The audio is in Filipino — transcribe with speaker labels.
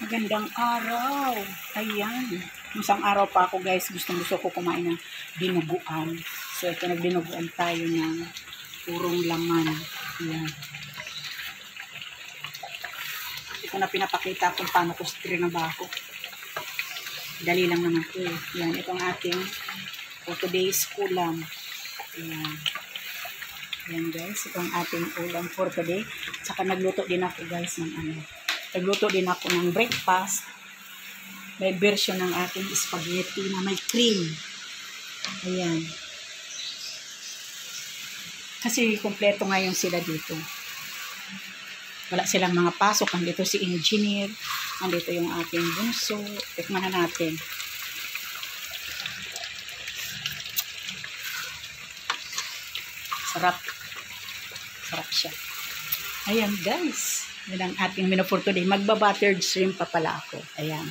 Speaker 1: Magandang araw. Ayan. Isang araw pa ako guys. Gusto ko kumain ng dinuguan. So ito nagdinuguan tayo ng purong laman. Ayan. Hindi ko na pinapakita kung paano ko trinabako. Dali lang naman ito. Ayan. Ito ang ating for today's ulam. Ayan. Ayan guys. Ito ang ating ulam for today. Saka nagluto din ako guys ng ano. Nagluto din ako ng breakfast. May version ng ating spaghetti na may cream. Ayan. Kasi kompleto ngayon sila dito. Wala silang mga pasok. Andito si engineer. Andito yung ating bunso. Tikman na natin. Sarap. Sarap siya. Ayan guys. Yan ang ating menu for today. Magba-buttered shrimp pa pala ako. Ayan.